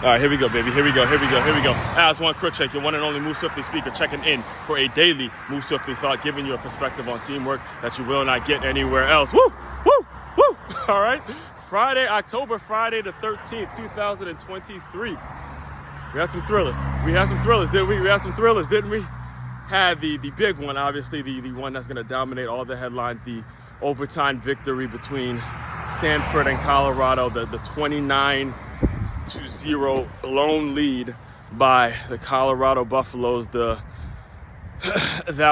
All right, here we go, baby. Here we go. Aswand Cruickshank, your one and only Move Swiftly speaker, checking in for a daily Move Swiftly thought, giving you a perspective on teamwork that you will not get anywhere else. Woo! All right, October Friday the 13th, 2023. We had some thrillers. Didn't we? Had the big one, obviously, the one that's going to dominate all the headlines, the overtime victory between Stanford and Colorado, the 29-0 lone lead by the Colorado Buffaloes. That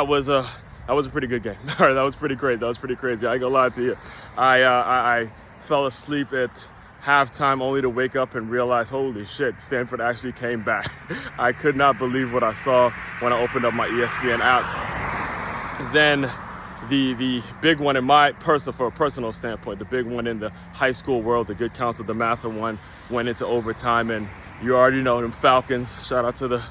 was a pretty good game. All right, that was pretty great. That was pretty crazy. I ain't gonna lie to you. I fell asleep at halftime only to wake up and realize, holy shit, Stanford actually came back. I could not believe what I saw when I opened up my ESPN app. Then the big one in my for a personal standpoint, the big one in the high school world, the Good Counsel DeMatha one, went into overtime, and you already know them Falcons. Shout out to the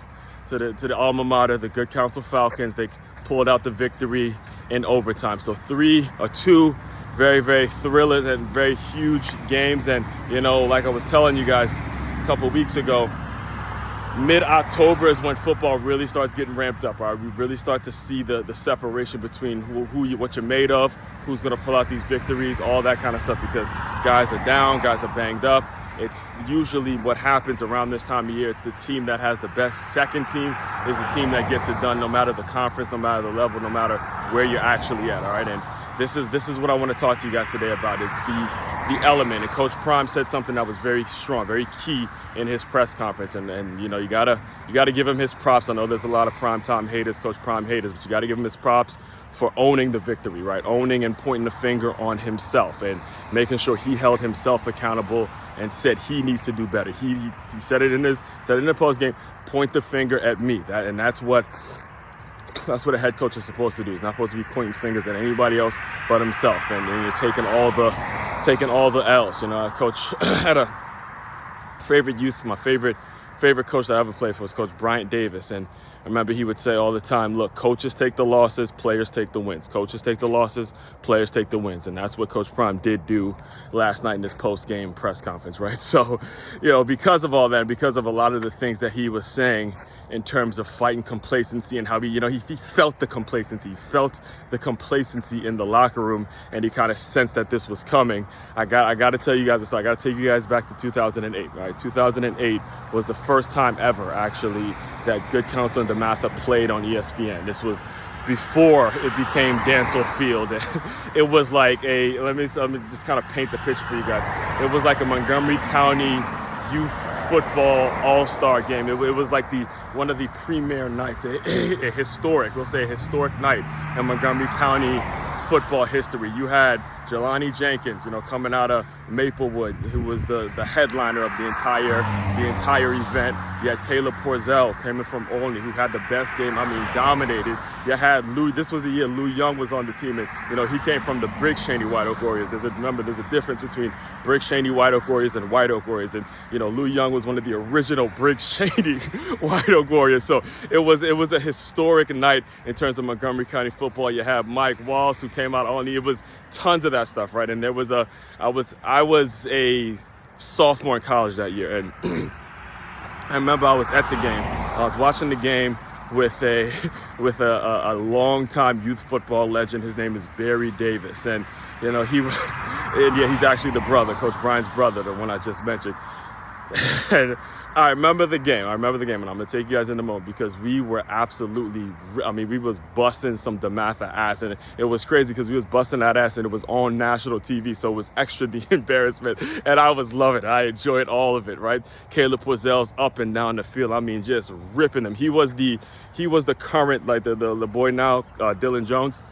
alma mater, the Good Counsel Falcons. They pulled out the victory in overtime. So two very, very thrillers and very huge games. And, like I was telling you guys a couple weeks ago, mid-October is when football really starts getting ramped up. Right? We really start to see the separation between what you're made of, who's going to pull out these victories, all that kind of stuff, because guys are down, guys are banged up. It's usually what happens around this time of year. It's the team that has the best second team is the team that gets it done, no matter the conference, no matter the level, no matter where you're actually at. All right, and this is what I want to talk to you guys today about. It's the element. And Coach Prime said something that was very strong, very key in his press conference. And you gotta give him his props. I know there's a lot of primetime haters, Coach Prime haters, but you gotta give him his props for owning the victory, right? Owning and pointing the finger on himself and making sure he held himself accountable and said he needs to do better. He said it in the post game. Point the finger at me. That's what a head coach is supposed to do. He's not supposed to be pointing fingers at anybody else but himself. And you're taking all the L's. Coach had a favorite youth. My favorite coach that I ever played for was Coach Bryant Davis. And I remember he would say all the time, look, coaches take the losses, players take the wins. Coaches take the losses, players take the wins. And that's what Coach Prime did do last night in this post-game press conference, right? So, because of all that, because of a lot of the things that he was saying in terms of fighting complacency and how he felt the complacency. He felt the complacency in the locker room, and he kind of sensed that this was coming. I got to tell you guys this. I got to take you guys back to 2008, right? 2008 was the first time ever, actually, that Good Counsel and DeMatha played on ESPN. This was before it became Dancel Field. It was like let me just kind of paint the picture for you guys. It was like a Montgomery County youth football all-star game. It was like one of the premier nights, a historic night in Montgomery County football history. You had Jelani Jenkins, coming out of Maplewood, who was the headliner of the entire event. You had Caleb Porzell coming from Olney, who had the best game. Dominated. You had Lou. This was the year Lou Young was on the team, and he came from the Briggs Cheney White Oak Warriors. There's a difference between Briggs Cheney White Oak Warriors and White Oak Warriors, and Lou Young was one of the original Briggs Cheney White Oak Warriors. So it was a historic night in terms of Montgomery County football. You have Mike Walls, who came out on. It was tons of that stuff, right? And I was a sophomore in college that year, and I remember I was at the game. I was watching the game with a longtime youth football legend. His name is Barry Davis, and he's actually the brother, Coach Brian's brother, the one I just mentioned. And I remember the game, and I'm going to take you guys in the moment, because we were we was busting some DeMatha ass, and it was crazy because we was busting that ass, and it was on national TV, so it was extra the embarrassment, and I was loving it. I enjoyed all of it, right? Caleb Porzell's up and down the field, just ripping them. He was the current, like the boy now, Dylan Jones.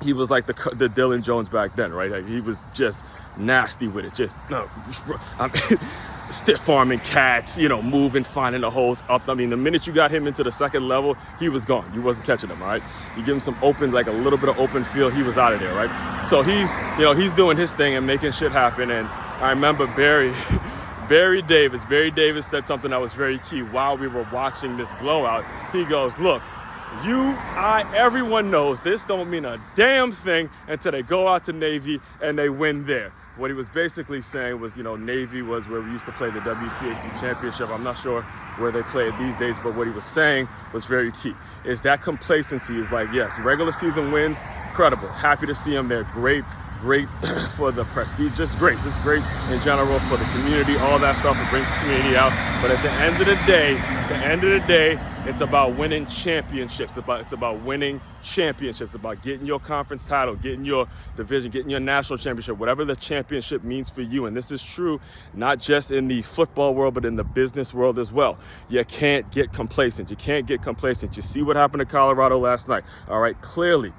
He was like the Dylan Jones back then, right? Like, he was just nasty with it, stiff arming cats, moving, finding the holes up. The minute you got him into the second level, he was gone. You wasn't catching him, all right? You give him some open, like a little bit of open field, he was out of there, right? So he's doing his thing and making shit happen. And I remember Barry Davis said something that was very key while we were watching this blowout. He goes, look, everyone knows this don't mean a damn thing until they go out to Navy and they win there. what he was basically saying was, Navy was where we used to play the WCAC championship. I'm not sure where they play it these days, but what he was saying was very key, is that complacency is like, yes, regular season wins, incredible. Happy to see them. They're great for the prestige, just great in general for the community, all that stuff. It brings the community out. But at the end of the day, it's about winning championships. It's about winning championships, about getting your conference title, getting your division, getting your national championship, whatever the championship means for you. And this is true not just in the football world, but in the business world as well. You can't get complacent. You see what happened to Colorado last night. All right, clearly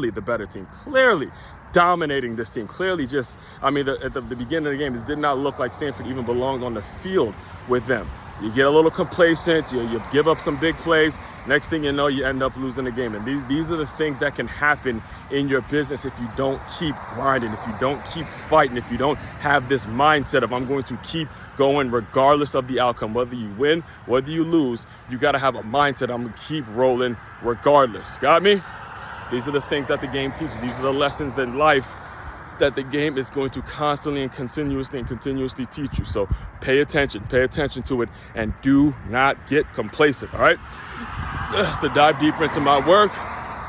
the better team, clearly dominating this team. Clearly at the beginning of the game, it did not look like Stanford even belonged on the field with them. You get a little complacent, you give up some big plays. Next thing you know, you end up losing the game. And these are the things that can happen in your business if you don't keep grinding, if you don't keep fighting, if you don't have this mindset of I'm going to keep going regardless of the outcome. Whether you win, whether you lose, you got to have a mindset. I'm going to keep rolling regardless. Got me? These are the things that the game teaches. These are the lessons in life that the game is going to constantly and continuously teach you. So pay attention to it, and do not get complacent, all right? To dive deeper into my work,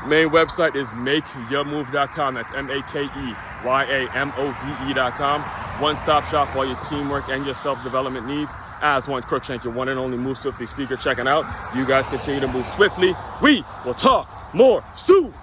main website is makeyourmove.com. That's MakeYaMove.com. One-stop shop for all your teamwork and your self-development needs. Aswand Cruickshank, your one and only Move Swiftly speaker, checking out. You guys continue to move swiftly. We will talk more soon.